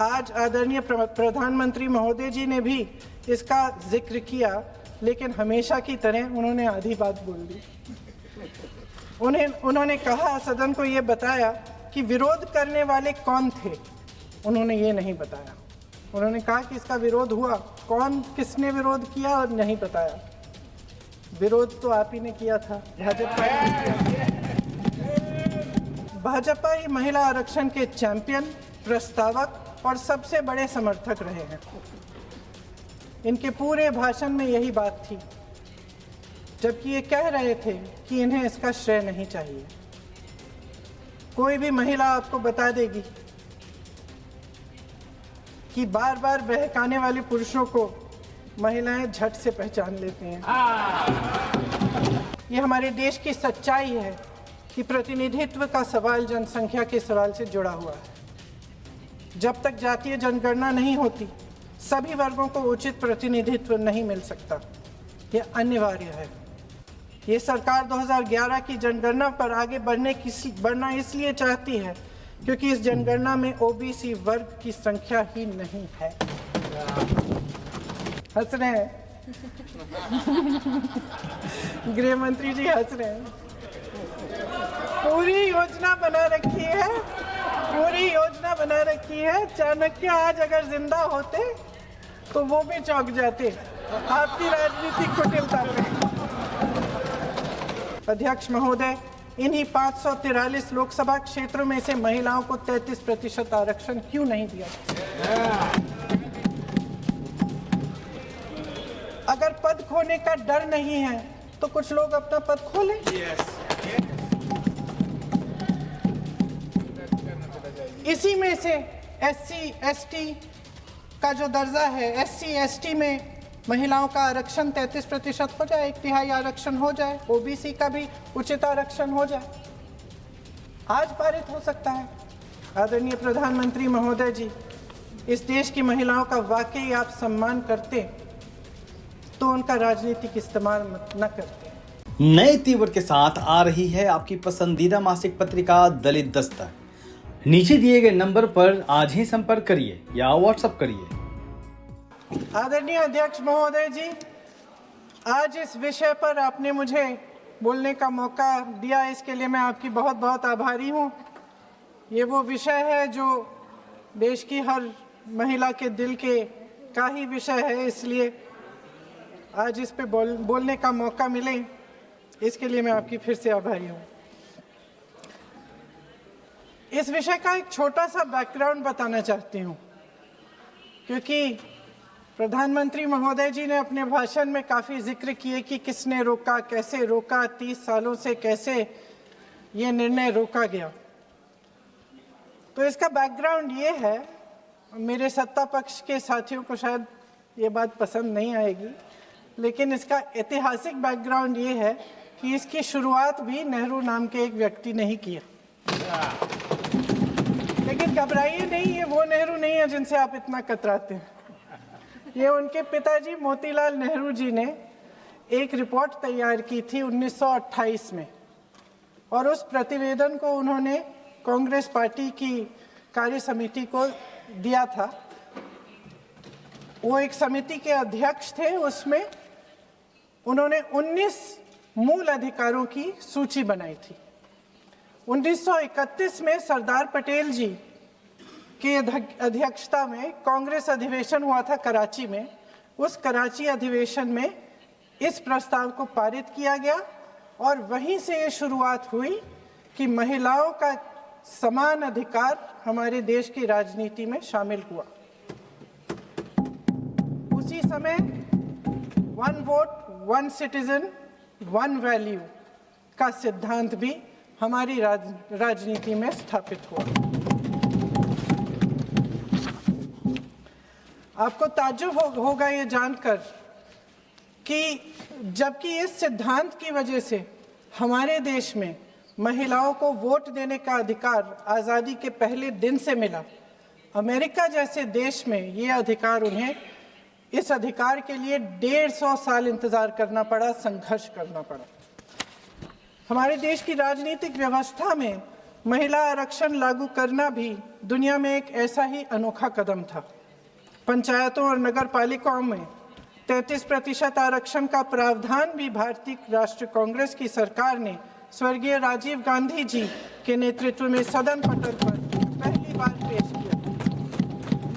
आज आदरणीय प्रधानमंत्री महोदय जी ने भी इसका जिक्र किया, लेकिन हमेशा की तरह उन्होंने आधी बात बोल दी। उन्होंने कहा, सदन को ये बताया कि विरोध करने वाले कौन थे, उन्होंने ये नहीं बताया। उन्होंने कहा कि इसका विरोध हुआ, कौन किसने विरोध किया और नहीं बताया। विरोध तो आप ही ने किया था, भाजपा ही महिला आरक्षण के चैंपियन, प्रस्तावक और सबसे बड़े समर्थक रहे हैं। इनके पूरे भाषण में यही बात थी, जबकि ये कह रहे थे कि इन्हें इसका श्रेय नहीं चाहिए। कोई भी महिला आपको बता देगी कि बार बार बहकाने वाले पुरुषों को महिलाएं झट से पहचान लेती हैं। ये हमारे देश की सच्चाई है कि प्रतिनिधित्व का सवाल जनसंख्या के सवाल से जुड़ा हुआ है। जब तक जातीय जनगणना नहीं होती, सभी वर्गों को उचित प्रतिनिधित्व नहीं मिल सकता। यह अनिवार्य है। ये सरकार 2011 की जनगणना पर आगे बढ़ना इसलिए चाहती है क्योंकि इस जनगणना में ओबीसी वर्ग की संख्या ही नहीं है। हंस रहे हैं गृह मंत्री जी, हंस रहे हैं। पूरी योजना बना रखी है। चाणक्य आज अगर जिंदा होते तो वो भी चौंक जाते आपकी राजनीतिक कुटिलता पे। अध्यक्ष महोदय, इन्हीं 543 लोकसभा क्षेत्रों में से महिलाओं को 33% आरक्षण क्यों नहीं दिया? अगर पद खोने का डर नहीं है तो कुछ लोग अपना पद खोलें। इसी में से SC ST का जो दर्जा है, SC ST में महिलाओं का आरक्षण 33% हो जाए, 1/3 आरक्षण हो जाए, ओबीसी का भी उचित आरक्षण हो जाए, आज पारित हो सकता है। आदरणीय प्रधानमंत्री महोदय जी, इस देश की महिलाओं का वाकई आप सम्मान करते तो उनका राजनीतिक इस्तेमाल न करते। नए तीवर के साथ आ रही है आपकी पसंदीदा मासिक पत्रिका दलित दस्तक। नीचे दिए गए नंबर पर आज ही संपर्क करिए या व्हाट्सएप करिए। आदरणीय अध्यक्ष महोदय जी, आज इस विषय पर आपने मुझे बोलने का मौका दिया, इसके लिए मैं आपकी बहुत बहुत आभारी हूँ। ये वो विषय है जो देश की हर महिला के दिल के का ही विषय है, इसलिए आज इस पे बोलने का मौका मिले, इसके लिए मैं आपकी फिर से आभारी हूँ। इस विषय का एक छोटा सा बैकग्राउंड बताना चाहती हूँ, क्योंकि प्रधानमंत्री महोदय जी ने अपने भाषण में काफ़ी जिक्र किए कि किसने रोका, कैसे रोका, 30 सालों से कैसे ये निर्णय रोका गया। तो इसका बैकग्राउंड ये है, मेरे सत्ता पक्ष के साथियों को शायद ये बात पसंद नहीं आएगी, लेकिन इसका ऐतिहासिक बैकग्राउंड ये है कि इसकी शुरुआत भी नेहरू नाम के एक व्यक्ति ने ही किया। लेकिन घबराइए नहीं, ये वो नेहरू नहीं है जिनसे आप इतना कतराते हैं। ये उनके पिताजी मोतीलाल नेहरू जी ने एक रिपोर्ट तैयार की थी 1928 में, और उस प्रतिवेदन को उन्होंने कांग्रेस पार्टी की कार्य समिति को दिया था। वो एक समिति के अध्यक्ष थे। उसमें उन्होंने 19 मूल अधिकारों की सूची बनाई थी। 1931 में सरदार पटेल जी की अध्यक्षता में कांग्रेस अधिवेशन हुआ था कराची में। उस कराची अधिवेशन में इस प्रस्ताव को पारित किया गया और वहीं से ये शुरुआत हुई कि महिलाओं का समान अधिकार हमारे देश की राजनीति में शामिल हुआ। उसी समय 1 वोट 1 सिटीजन 1 वैल्यू का सिद्धांत भी हमारी राजनीति में स्थापित हुआ। आपको ताज्जुब होगा ये जानकर कि जबकि इस सिद्धांत की वजह से हमारे देश में महिलाओं को वोट देने का अधिकार आज़ादी के पहले दिन से मिला, अमेरिका जैसे देश में ये अधिकार उन्हें इस अधिकार के लिए 150 साल इंतजार करना पड़ा, संघर्ष करना पड़ा। हमारे देश की राजनीतिक व्यवस्था में महिला आरक्षण लागू करना भी दुनिया में एक ऐसा ही अनोखा कदम था। पंचायतों और नगर पालिकाओं में 33% आरक्षण का प्रावधान भी भारतीय राष्ट्रीय कांग्रेस की सरकार ने स्वर्गीय राजीव गांधी जी के नेतृत्व में सदन पटल पर पहली बार पेश किया,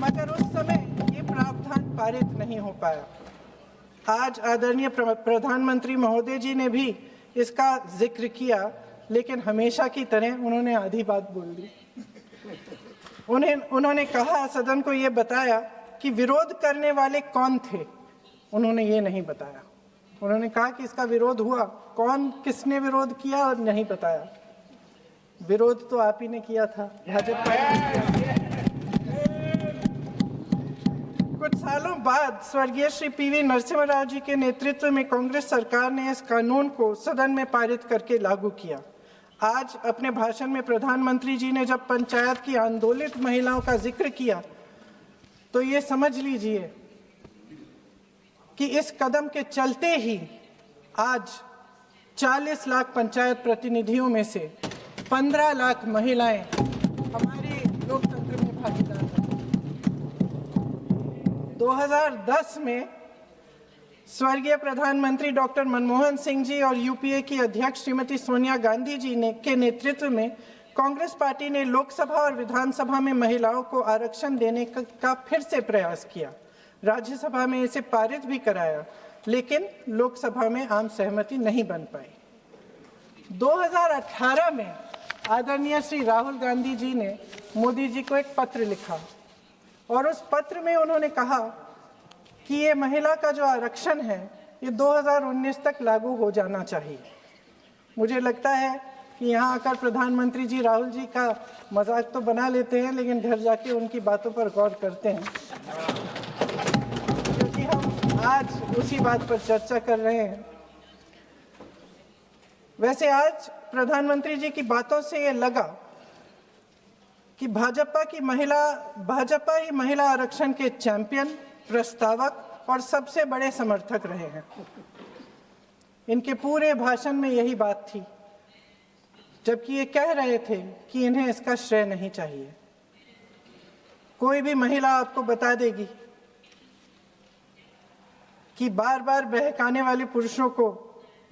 मगर उस समय ये प्रावधान पारित नहीं हो पाया। आज आदरणीय प्रधानमंत्री महोदय जी ने भी इसका जिक्र किया, लेकिन हमेशा की तरह उन्होंने आधी बात बोल दी। उन्होंने कहा, सदन को ये बताया कि विरोध करने वाले कौन थे, उन्होंने ये नहीं बताया। उन्होंने कहा कि इसका विरोध हुआ, कौन किसने विरोध किया और नहीं बताया। विरोध तो आप ही ने किया था, भाजपा ने किया। कुछ सालों बाद स्वर्गीय श्री पीवी नरसिम्हा राव जी के नेतृत्व में कांग्रेस सरकार ने इस कानून को सदन में पारित करके लागू किया। आज अपने भाषण में प्रधानमंत्री जी ने जब पंचायत की आंदोलित महिलाओं का जिक्र किया, तो ये समझ लीजिए कि इस कदम के चलते ही आज 40 लाख पंचायत प्रतिनिधियों में से 15 लाख महिलाएं हमारे लोकतंत्र में भागीदार हैं। 2010 में स्वर्गीय प्रधानमंत्री डॉक्टर मनमोहन सिंह जी और यूपीए की अध्यक्ष श्रीमती सोनिया गांधी जी के नेतृत्व में कांग्रेस पार्टी ने लोकसभा और विधानसभा में महिलाओं को आरक्षण देने का फिर से प्रयास किया। राज्यसभा में इसे पारित भी कराया, लेकिन लोकसभा में आम सहमति नहीं बन पाई। 2018 में आदरणीय श्री राहुल गांधी जी ने मोदी जी को एक पत्र लिखा और उस पत्र में उन्होंने कहा कि ये महिला का जो आरक्षण है ये 2019 तक लागू हो जाना चाहिए। मुझे लगता है कि यहाँ आकर प्रधानमंत्री जी राहुल जी का मजाक तो बना लेते हैं, लेकिन घर जाके उनकी बातों पर गौर करते हैं, क्योंकि हम आज उसी बात पर चर्चा कर रहे हैं। वैसे आज प्रधानमंत्री जी की बातों से ये लगा कि भाजपा ही महिला आरक्षण के चैंपियन, प्रस्तावक और सबसे बड़े समर्थक रहे हैं। इनके पूरे भाषण में यही बात थी, जबकि ये कह रहे थे कि इन्हें इसका श्रेय नहीं चाहिए। कोई भी महिला आपको बता देगी कि बार बार बहकाने वाले पुरुषों को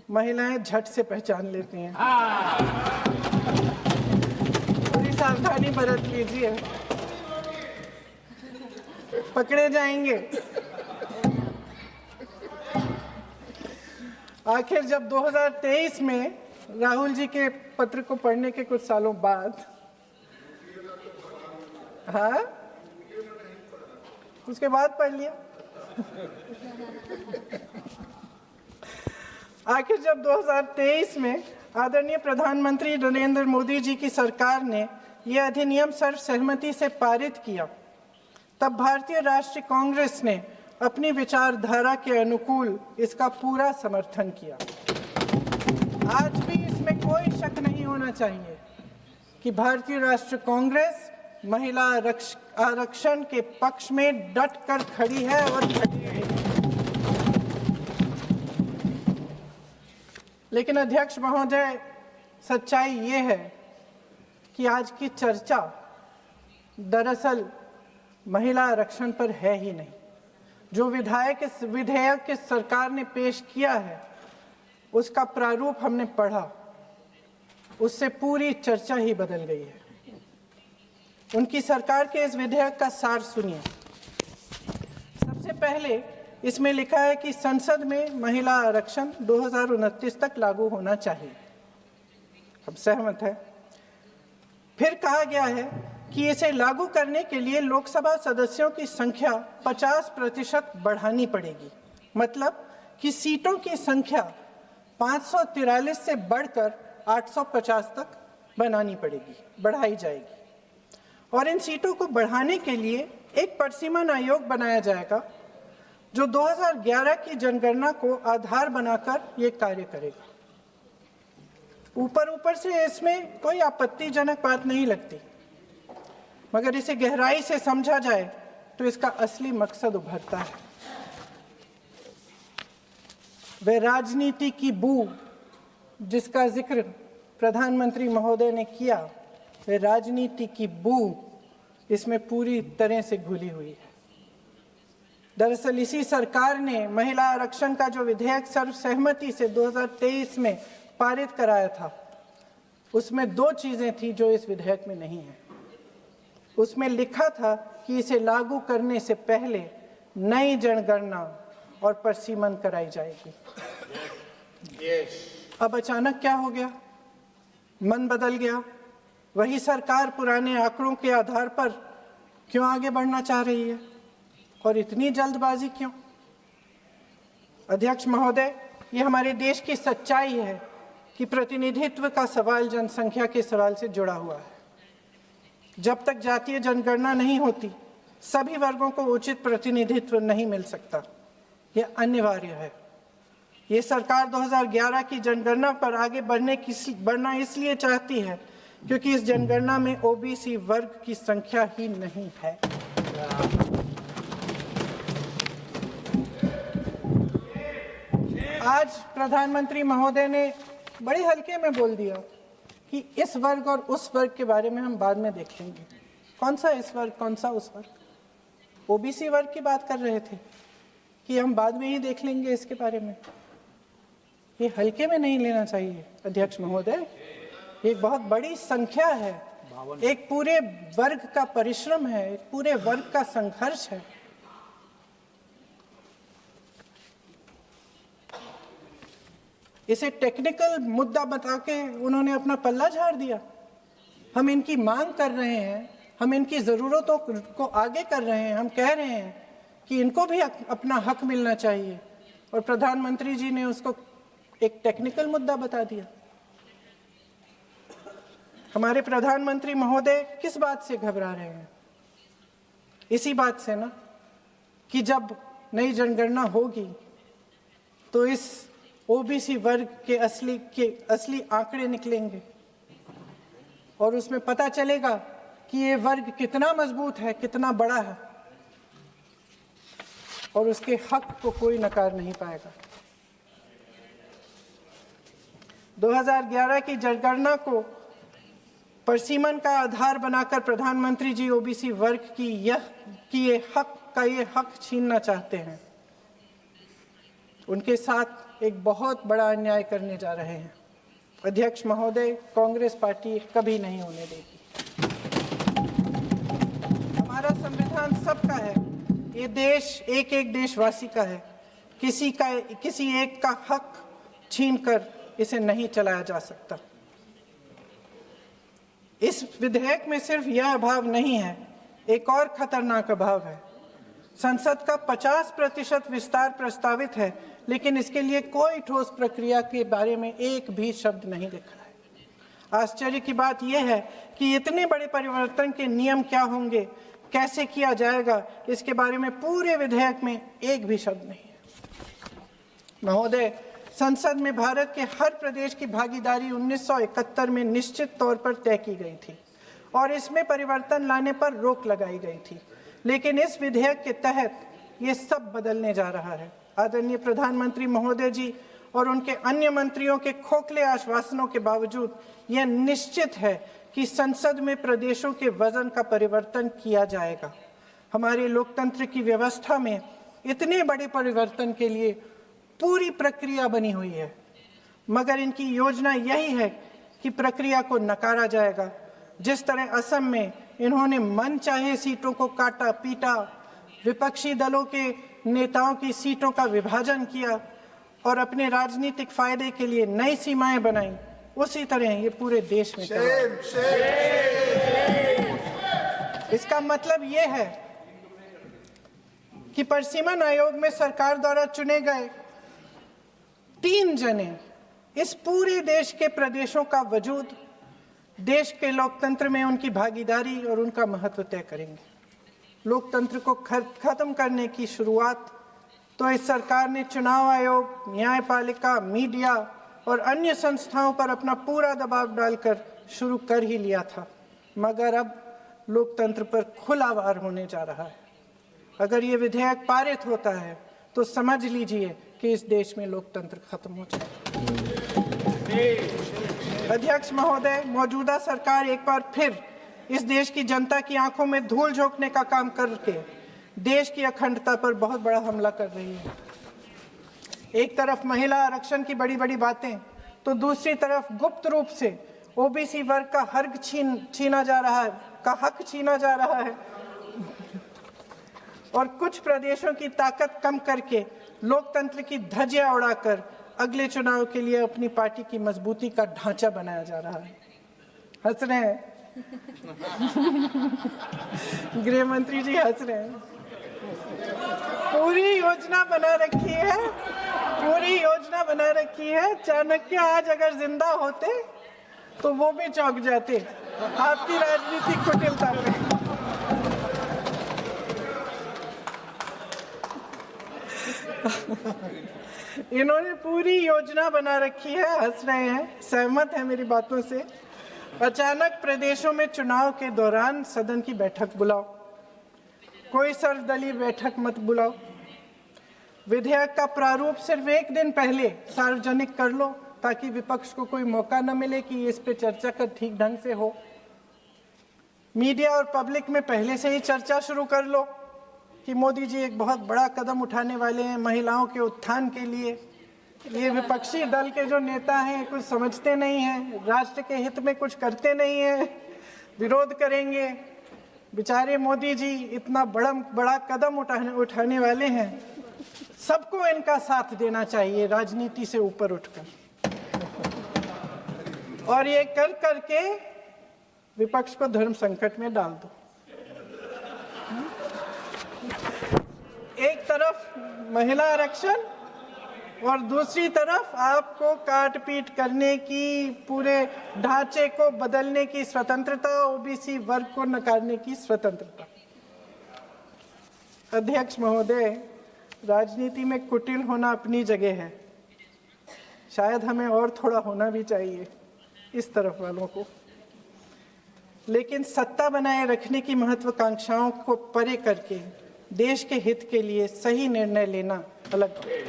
महिलाएं झट से पहचान लेती हैं। थोड़ी सावधानी बरत लीजिए, पकड़े जाएंगे। आखिर जब 2023 में राहुल जी के पत्र को पढ़ने के कुछ सालों बाद, हाँ, उसके बाद पढ़ लिया। आखिर जब 2023 में आदरणीय प्रधानमंत्री नरेंद्र मोदी जी की सरकार ने यह अधिनियम सर्वसहमति से पारित किया, तब भारतीय राष्ट्रीय कांग्रेस ने अपनी विचारधारा के अनुकूल इसका पूरा समर्थन किया। आज भी इसमें कोई शक नहीं होना चाहिए कि भारतीय राष्ट्रीय कांग्रेस महिला आरक्षण के पक्ष में डट कर खड़ी है और खड़ी रहेगी। लेकिन अध्यक्ष महोदय, सच्चाई ये है कि आज की चर्चा दरअसल महिला आरक्षण पर है ही नहीं। जो विधेयक के सरकार ने पेश किया है, उसका प्रारूप हमने पढ़ा, उससे पूरी चर्चा ही बदल गई है। उनकी सरकार के इस विधेयक का सार सुनिए। सबसे पहले इसमें लिखा है कि संसद में महिला आरक्षण 2029 तक लागू होना चाहिए। अब सहमत है। फिर कहा गया है कि इसे लागू करने के लिए लोकसभा सदस्यों की संख्या 50% बढ़ानी पड़ेगी। मतलब कि सीटों की संख्या 543 से बढ़कर 850 तक बढ़ाई जाएगी। और इन सीटों को बढ़ाने के लिए एक परिसीमन आयोग बनाया जाएगा, जो 2011 की जनगणना को आधार बनाकर ये कार्य करेगा। ऊपर से इसमें कोई आपत्तिजनक बात नहीं लगती, मगर इसे गहराई से समझा जाए तो इसका असली मकसद उभरता है। वह राजनीति की बू जिसका जिक्र प्रधानमंत्री महोदय ने किया, वे राजनीति की बू इसमें पूरी तरह से घुली हुई है। दरअसल इसी सरकार ने महिला आरक्षण का जो विधेयक सर्वसहमति से 2023 में पारित कराया था, उसमें 2 चीजें थी जो इस विधेयक में नहीं है। उसमें लिखा था कि इसे लागू करने से पहले नई जनगणना और परसीमन कराई जाएगी। अब अचानक क्या हो गया? मन बदल गया। वही सरकार पुराने आंकड़ों के आधार पर क्यों आगे बढ़ना चाह रही है और इतनी जल्दबाजी क्यों? अध्यक्ष महोदय, ये हमारे देश की सच्चाई है कि प्रतिनिधित्व का सवाल जनसंख्या के सवाल से जुड़ा हुआ है। जब तक जातीय जनगणना नहीं होती, सभी वर्गों को उचित प्रतिनिधित्व नहीं मिल सकता। यह अनिवार्य है। ये सरकार 2011 की जनगणना पर आगे बढ़ना इसलिए चाहती है क्योंकि इस जनगणना में ओबीसी वर्ग की संख्या ही नहीं है। आज प्रधानमंत्री महोदय ने बड़े हल्के में बोल दिया कि इस वर्ग और उस वर्ग के बारे में हम बाद में देख लेंगे। कौन सा इस वर्ग, कौन सा उस वर्ग? ओबीसी वर्ग की बात कर रहे थे कि हम बाद में ही देख लेंगे इसके बारे में। ये हल्के में नहीं लेना चाहिए अध्यक्ष महोदय। ये बहुत बड़ी संख्या है, एक पूरे वर्ग का परिश्रम है, एक पूरे वर्ग का संघर्ष है। इसे टेक्निकल मुद्दा बता के उन्होंने अपना पल्ला झाड़ दिया। हम इनकी मांग कर रहे हैं, हम इनकी ज़रूरतों को आगे कर रहे हैं, हम कह रहे हैं कि इनको भी अपना हक मिलना चाहिए, और प्रधानमंत्री जी ने उसको एक टेक्निकल मुद्दा बता दिया। हमारे प्रधानमंत्री महोदय किस बात से घबरा रहे हैं? इसी बात से ना कि जब नई जनगणना होगी तो इस ओबीसी वर्ग के असली आंकड़े निकलेंगे और उसमें पता चलेगा कि ये वर्ग कितना मजबूत है, कितना बड़ा है, और उसके हक को कोई नकार नहीं पाएगा। 2011 की जनगणना को परसीमन का आधार बनाकर प्रधानमंत्री जी ओबीसी वर्ग की ये हक छीनना चाहते हैं। उनके साथ एक बहुत बड़ा अन्याय करने जा रहे हैं। अध्यक्ष महोदय, कांग्रेस पार्टी कभी नहीं होने देगी। हमारा संविधान सबका है, ये देश एक एक देशवासी का है। किसी एक का हक छीनकर इसे नहीं चलाया जा सकता। इस विधेयक में सिर्फ यह अभाव नहीं है, एक और खतरनाक अभाव है। संसद का 50% विस्तार प्रस्तावित है, लेकिन इसके लिए कोई ठोस प्रक्रिया के बारे में एक भी शब्द नहीं लिखा है। आश्चर्य की बात यह है कि इतने बड़े परिवर्तन के नियम क्या होंगे, कैसे किया जाएगा, इसके बारे में पूरे विधेयक में एक भी शब्द नहीं है। महोदय, संसद में भारत के हर प्रदेश की भागीदारी 1971 में निश्चित तौर पर तय की गई थी और इसमें परिवर्तन लाने पर रोक लगाई गई थी, लेकिन इस विधेयक के तहत ये सब बदलने जा रहा है। आदरणीय प्रधानमंत्री महोदय जी और उनके अन्य मंत्रियों के खोखले आश्वासनों के बावजूद यह निश्चित है कि संसद में प्रदेशों के वजन का परिवर्तन किया जाएगा। हमारे लोकतंत्र की व्यवस्था में इतने बड़े परिवर्तन के लिए पूरी प्रक्रिया बनी हुई है, मगर इनकी योजना यही है कि प्रक्रिया को नकारा जाएगा। जिस तरह असम में इन्होंने मन चाहे सीटों को काटा पीटा, विपक्षी दलों के नेताओं की सीटों का विभाजन किया और अपने राजनीतिक फायदे के लिए नई सीमाएं बनाई, उसी तरह ये पूरे देश में इसका मतलब ये है कि परसीमन आयोग में सरकार द्वारा चुने गए 3 जने इस पूरे देश के प्रदेशों का वजूद, देश के लोकतंत्र में उनकी भागीदारी और उनका महत्व तय करेंगे। लोकतंत्र को खत्म करने की शुरुआत तो इस सरकार ने चुनाव आयोग, न्यायपालिका, मीडिया और अन्य संस्थाओं पर अपना पूरा दबाव डालकर शुरू कर ही लिया था, मगर अब लोकतंत्र पर खुला वार होने जा रहा है। अगर ये विधेयक पारित होता है तो समझ लीजिए कि इस देश में लोकतंत्र खत्म हो जाएगा। अध्यक्ष महोदय, मौजूदा सरकार एक बार फिर इस देश की जनता की आंखों में धूल झोंकने का काम करके देश की अखंडता पर बहुत बड़ा हमला कर रही है। एक तरफ महिला आरक्षण की बड़ी बड़ी बातें, तो दूसरी तरफ गुप्त रूप से ओबीसी वर्ग का हक छीना जा रहा है और कुछ प्रदेशों की ताकत कम करके लोकतंत्र की धज्जियां उड़ाकर अगले चुनाव के लिए अपनी पार्टी की मजबूती का ढांचा बनाया जा रहा है। हंस रहे हैं गृह मंत्री जी, हंस रहे हैं। पूरी योजना बना रखी है। चाणक्य आज अगर जिंदा होते तो वो भी चौंक जाते आपकी राजनीतिक कुटिलता पे। इन्होंने पूरी योजना बना रखी है। हंस रहे हैं, सहमत है मेरी बातों से। अचानक प्रदेशों में चुनाव के दौरान सदन की बैठक बुलाओ, कोई सर्वदलीय बैठक मत बुलाओ। विधेयक का प्रारूप सिर्फ एक दिन पहले सार्वजनिक कर लो ताकि विपक्ष को कोई मौका न मिले कि इस पे चर्चा कर ठीक ढंग से हो। मीडिया और पब्लिक में पहले से ही चर्चा शुरू कर लो कि मोदी जी एक बहुत बड़ा कदम उठाने वाले हैं महिलाओं के उत्थान के लिए। ये विपक्षी दल के जो नेता हैं कुछ समझते नहीं हैं, राष्ट्र के हित में कुछ करते नहीं हैं, विरोध करेंगे। बेचारे मोदी जी इतना बड़ा कदम उठाने वाले हैं, सबको इनका साथ देना चाहिए राजनीति से ऊपर उठकर। और ये कर करके विपक्ष को धर्म संकट में डाल दो। एक तरफ महिला आरक्षण और दूसरी तरफ आपको काट पीट करने की, पूरे ढांचे को बदलने की स्वतंत्रता, ओबीसी वर्ग को नकारने की स्वतंत्रता। अध्यक्ष महोदय, राजनीति में कुटिल होना अपनी जगह है, शायद हमें और थोड़ा होना भी चाहिए इस तरफ वालों को, लेकिन सत्ता बनाए रखने की महत्वाकांक्षाओं को परे करके देश के हित के लिए सही निर्णय लेना अलग है।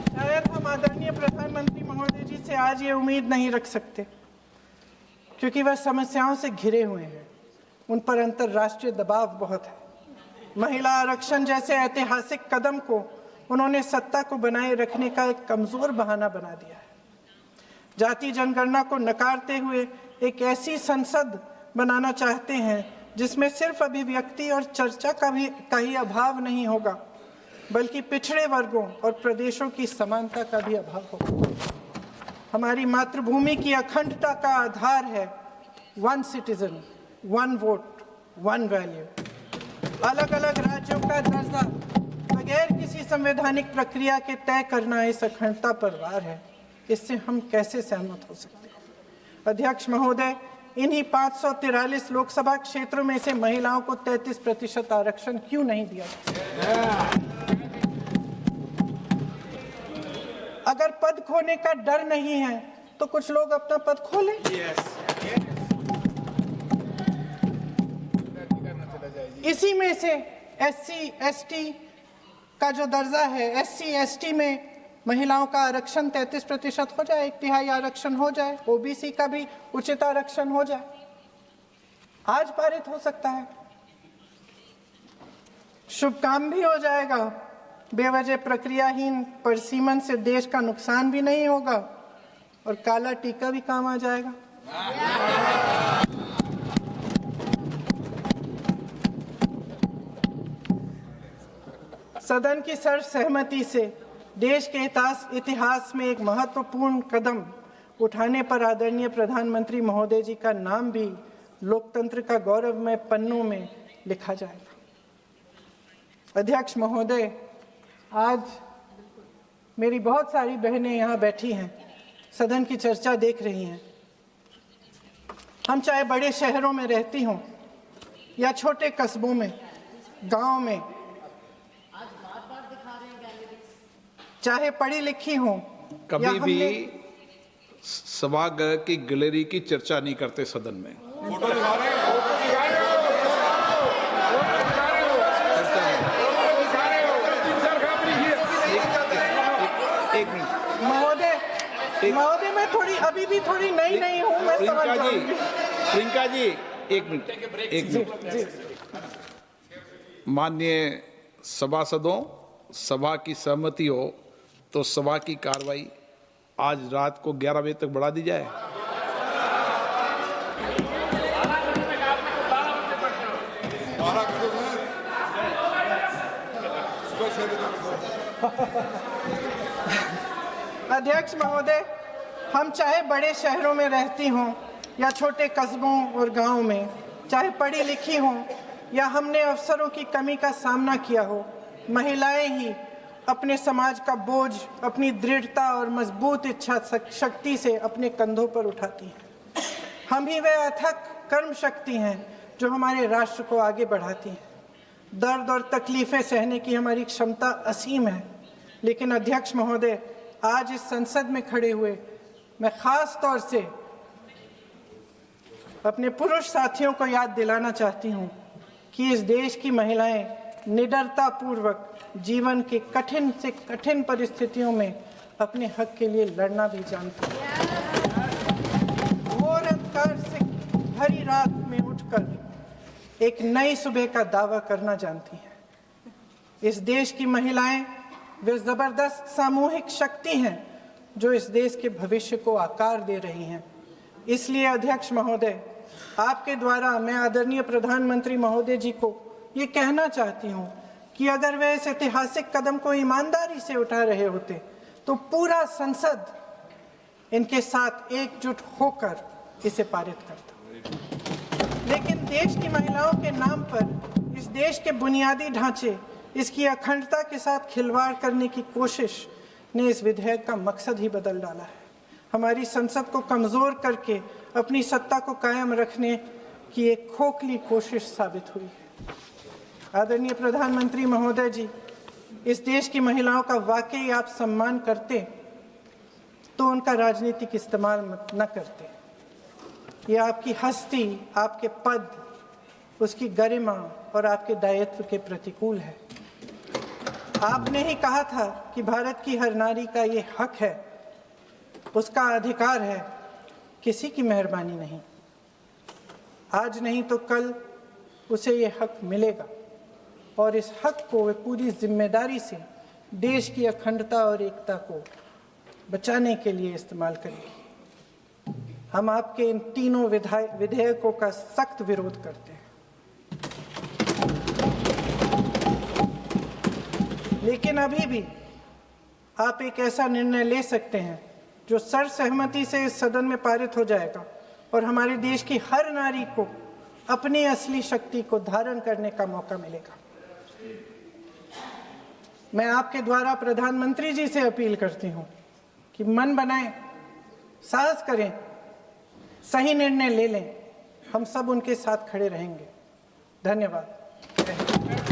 शायद हम आदरणीय प्रधानमंत्री महोदय जी से आज ये उम्मीद नहीं रख सकते क्योंकि वह समस्याओं से घिरे हुए हैं, उन पर अंतर्राष्ट्रीय दबाव बहुत है। महिला आरक्षण जैसे ऐतिहासिक कदम को उन्होंने सत्ता को बनाए रखने का एक कमजोर बहाना बना दिया है। जाति जनगणना को नकारते हुए एक ऐसी संसद बनाना चाहते हैं जिसमें सिर्फ अभिव्यक्ति और चर्चा का ही अभाव नहीं होगा, बल्कि पिछड़े वर्गों और प्रदेशों की समानता का भी अभाव होगा। हमारी मातृभूमि की अखंडता का आधार है one citizen, one vote, one value. अलग अलग राज्यों का दर्जा बगैर किसी संवैधानिक प्रक्रिया के तय करना इस अखंडता पर वार है। इससे हम कैसे सहमत हो सकते हैं? अध्यक्ष महोदय, इन्हीं 543 लोकसभा क्षेत्रों में से महिलाओं को 33% आरक्षण क्यों नहीं दिया जाता? अगर पद खोने का डर नहीं है तो कुछ लोग अपना पद खोलें। इसी में से SC ST का जो दर्जा है, SC ST में महिलाओं का आरक्षण 33% हो जाए, 1/3 आरक्षण हो जाए, ओबीसी का भी उचित आरक्षण हो जाए, आज पारित हो सकता है। शुभ काम भी हो जाएगा, बेवजह प्रक्रियाहीन परिसीमन से देश का नुकसान भी नहीं होगा और काला टीका भी काम आ जाएगा। सदन की सर्वसहमति से देश के इतिहास में एक महत्वपूर्ण कदम उठाने पर आदरणीय प्रधानमंत्री महोदय जी का नाम भी लोकतंत्र का गौरवमय पन्नों में लिखा जाएगा। अध्यक्ष महोदय, आज मेरी बहुत सारी बहनें यहाँ बैठी हैं, सदन की चर्चा देख रही हैं। हम चाहे बड़े शहरों में रहती हों या छोटे कस्बों में, गांव में, चाहे पढ़ी लिखी हो, कभी भी सभागृह की गैलरी की चर्चा नहीं करते सदन में। फोटो दिखा रहे हो? महोदय, महोदय मैं थोड़ी अभी भी थोड़ी नई नहीं हूँ, मैं समझ जाऊंगी। प्रियंका जी एक मिनट। माननीय सभासदों, सभा की सहमति हो तो सभा की कार्रवाई आज रात को 11 बजे तक बढ़ा दी जाए। अध्यक्ष महोदय, हम चाहे बड़े शहरों में रहती हों या छोटे कस्बों और गांवों में, चाहे पढ़ी लिखी हों या हमने अवसरों की कमी का सामना किया हो, महिलाएं ही अपने समाज का बोझ अपनी दृढ़ता और मजबूत इच्छा शक्ति से अपने कंधों पर उठाती हैं। हम ही वह अथक कर्म शक्ति हैं जो हमारे राष्ट्र को आगे बढ़ाती हैं। दर्द और तकलीफें सहने की हमारी क्षमता असीम है, लेकिन अध्यक्ष महोदय, आज इस संसद में खड़े हुए मैं खास तौर से अपने पुरुष साथियों को याद दिलाना चाहती हूँ कि इस देश की महिलाएं निडरता पूर्वक जीवन के कठिन से कठिन परिस्थितियों में अपने हक के लिए लड़ना भी जानती हैं। घोर अंधकार से भरी रात में उठकर एक नई सुबह का दावा करना जानती हैं। इस देश की महिलाएं वे जबरदस्त सामूहिक शक्ति हैं जो इस देश के भविष्य को आकार दे रही हैं। इसलिए अध्यक्ष महोदय, आपके द्वारा मैं आदरणीय प्रधानमंत्री महोदय जी को ये कहना चाहती हूँ कि अगर वे इस ऐतिहासिक कदम को ईमानदारी से उठा रहे होते तो पूरा संसद इनके साथ एकजुट होकर इसे पारित करता। लेकिन देश की महिलाओं के नाम पर इस देश के बुनियादी ढांचे, इसकी अखंडता के साथ खिलवाड़ करने की कोशिश ने इस विधेयक का मकसद ही बदल डाला है। हमारी संसद को कमज़ोर करके अपनी सत्ता को कायम रखने की एक खोखली कोशिश साबित हुई है। आदरणीय प्रधानमंत्री महोदय जी, इस देश की महिलाओं का वाकई आप सम्मान करते तो उनका राजनीतिक इस्तेमाल न करते। ये आपकी हस्ती, आपके पद, उसकी गरिमा और आपके दायित्व के प्रतिकूल है। आपने ही कहा था कि भारत की हर नारी का ये हक है, उसका अधिकार है, किसी की मेहरबानी नहीं। आज नहीं तो कल उसे ये हक मिलेगा और इस हक को वे पूरी जिम्मेदारी से देश की अखंडता और एकता को बचाने के लिए इस्तेमाल करेगी। हम आपके इन तीनों विधेयकों का सख्त विरोध करते हैं। लेकिन अभी भी आप एक ऐसा निर्णय ले सकते हैं जो सर्वसहमति से इस सदन में पारित हो जाएगा और हमारे देश की हर नारी को अपनी असली शक्ति को धारण करने का मौका मिलेगा। मैं आपके द्वारा प्रधानमंत्री जी से अपील करती हूं कि मन बनाएं, साहस करें, सही निर्णय ले लें। हम सब उनके साथ खड़े रहेंगे। धन्यवाद।